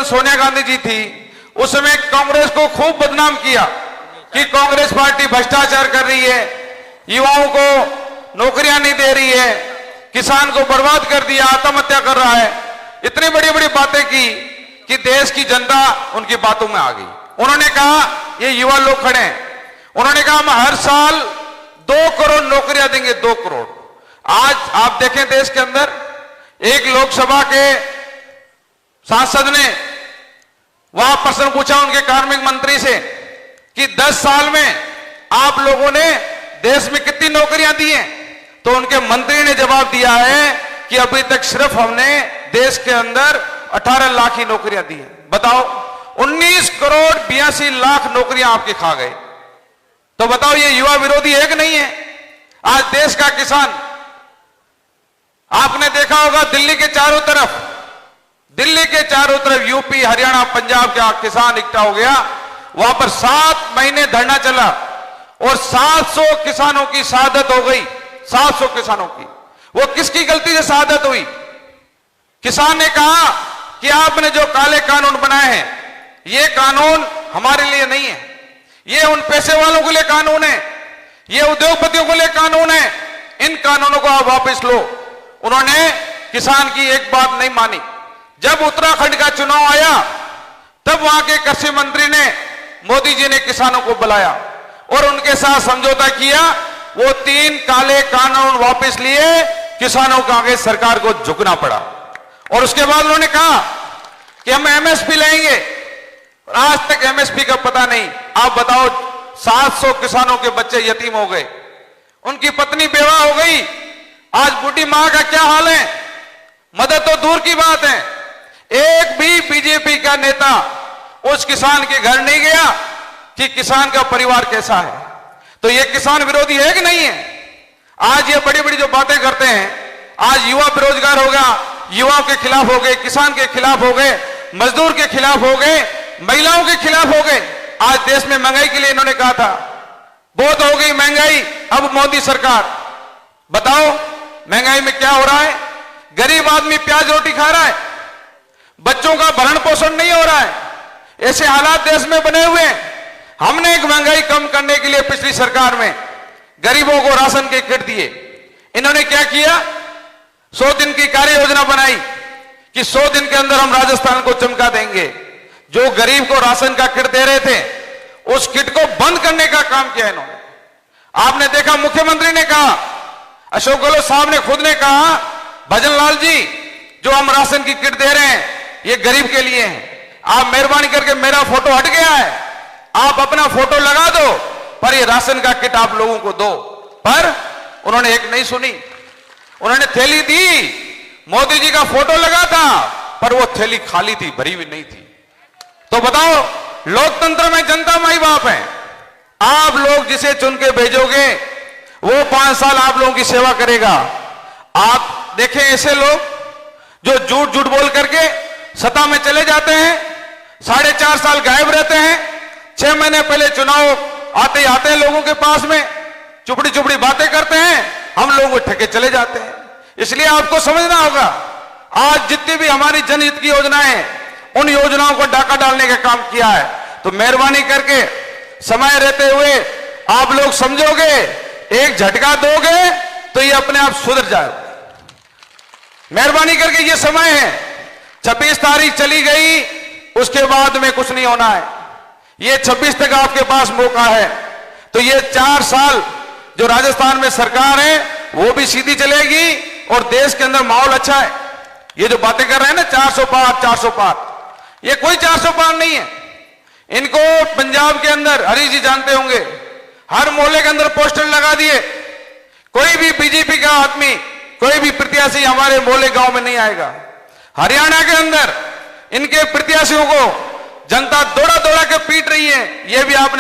वक्त सोनिया गांधी जी थी, उस समय कांग्रेस को खूब बदनाम किया कि कांग्रेस पार्टी भ्रष्टाचार कर रही है, युवाओं को नौकरियां नहीं दे रही है, किसान को बर्बाद कर दिया, आत्महत्या कर रहा है। इतनी बड़ी बड़ी बातें की कि देश की जनता उनकी बातों में आ गई। उन्होंने कहा, ये युवा लोग खड़े हैं, उन्होंने कहा हम हर साल 2 करोड़ नौकरियां देंगे, 2 करोड़। आज आप देखें देश के अंदर एक लोकसभा के सांसद ने वहां प्रश्न पूछा उनके कार्मिक मंत्री से कि 10 साल में आप लोगों ने देश में कितनी नौकरियां दी हैं, तो उनके मंत्री ने जवाब दिया है कि अभी तक सिर्फ हमने देश के अंदर 18 लाख ही नौकरियां दी हैं। बताओ, 19 करोड़ 82 लाख नौकरियां आपके खा गए। तो बताओ ये युवा विरोधी है कि नहीं है? आज देश का किसान, आपने देखा होगा दिल्ली के चारों तरफ यूपी, हरियाणा, पंजाब का किसान इकट्ठा हो गया, वहां पर 7 महीने धरना चला और 700 किसानों की शहादत हो गई। 700 किसानों की। वो किसकी गलती से शहादत हुई? किसान ने कहा कि आपने जो काले कानून बनाए हैं, ये कानून हमारे लिए नहीं है, ये उन पैसे वालों के लिए कानून है, ये उद्योगपतियों के लिए कानून है, इन कानूनों को आप वापस लो। उन्होंने किसान की एक बात नहीं मानी। जब उत्तराखंड का चुनाव आया, तब वहां के कृषि मंत्री ने, मोदी जी ने किसानों को बुलाया और उनके साथ समझौता किया। वो 3 काले कानून वापस लिए, किसानों के आगे सरकार को झुकना पड़ा। और उसके बाद उन्होंने कहा कि हम एमएसपी लेंगे। आज तक एमएसपी का पता नहीं। आप बताओ, 700 किसानों के बच्चे यतीम हो गए, उनकी पत्नी बेवा हो गई। आज बूढ़ी मां का क्या हाल है? मदद तो दूर की बात है, एक भी बीजेपी का नेता उस किसान के घर नहीं गया कि किसान का परिवार कैसा है। तो ये किसान विरोधी है कि नहीं है? आज ये बड़ी बड़ी जो बातें करते हैं, आज युवा बेरोजगार होगा, युवाओं के खिलाफ हो गए, किसान के खिलाफ हो गए, मजदूर के खिलाफ हो गए, महिलाओं के खिलाफ हो गए। आज देश में महंगाई के लिए इन्होंने कहा था, बहुत हो गई महंगाई, अब मोदी सरकार। बताओ महंगाई में क्या हो रहा है? गरीब आदमी प्याज रोटी खा रहा है, बच्चों का भरण पोषण नहीं हो रहा है। ऐसे हालात देश में बने हुए हैं। हमने एक महंगाई कम करने के लिए पिछली सरकार में गरीबों को राशन के किट दिए। इन्होंने क्या किया? 100 दिन की कार्य योजना बनाई कि 100 दिन के अंदर हम राजस्थान को चमका देंगे। जो गरीब को राशन का किट दे रहे थे, उस किट को बंद करने का काम किया इन्होंने। आपने देखा, मुख्यमंत्री ने कहा, अशोक गहलोत साहब ने खुद ने कहा, भजन लाल जी, जो हम राशन की किट दे रहे हैं, ये गरीब के लिए है। आप मेहरबानी करके, मेरा फोटो हट गया है, आप अपना फोटो लगा दो, पर ये राशन का किट आप लोगों को दो। पर उन्होंने एक नहीं सुनी। उन्होंने थैली दी, मोदी जी का फोटो लगा था, पर वो थैली खाली थी, भरी हुई नहीं थी। तो बताओ, लोकतंत्र में जनता माई बाप है। आप लोग जिसे चुन के भेजोगे, वो 5 साल आप लोगों की सेवा करेगा। आप देखें ऐसे लोग जो झूठ झूठ बोल करके सत्ता में चले जाते हैं, 4.5 साल गायब रहते हैं, 6 महीने पहले चुनाव आते ही आते हैं लोगों के पास में, चुपड़ी चुपड़ी बातें करते हैं, हम लोगों को ठगे चले जाते हैं। इसलिए आपको समझना होगा, आज जितनी भी हमारी जनहित की योजनाएं हैं, उन योजनाओं को डाका डालने का काम किया है। तो मेहरबानी करके समय रहते हुए आप लोग समझोगे, एक झटका दोगे तो ये अपने आप सुधर जाए। मेहरबानी करके ये समय है, 26 तारीख चली गई, उसके बाद में कुछ नहीं होना है। ये 26 तक आपके पास मौका है। तो ये 4 साल जो राजस्थान में सरकार है, वो भी सीधी चलेगी और देश के अंदर माहौल अच्छा है। ये जो बातें कर रहे हैं ना, 400 पार 400 पार, ये कोई 400 पार नहीं है। इनको पंजाब के अंदर, हरी जी जानते होंगे, हर मोहल्ले के अंदर पोस्टर लगा दिए, कोई भी बीजेपी का आदमी, कोई भी प्रत्याशी हमारे मोहल्ले गांव में नहीं आएगा। हरियाणा के अंदर इनके प्रत्याशियों को जनता दौड़ा दौड़ा के पीट रही है, ये भी आपने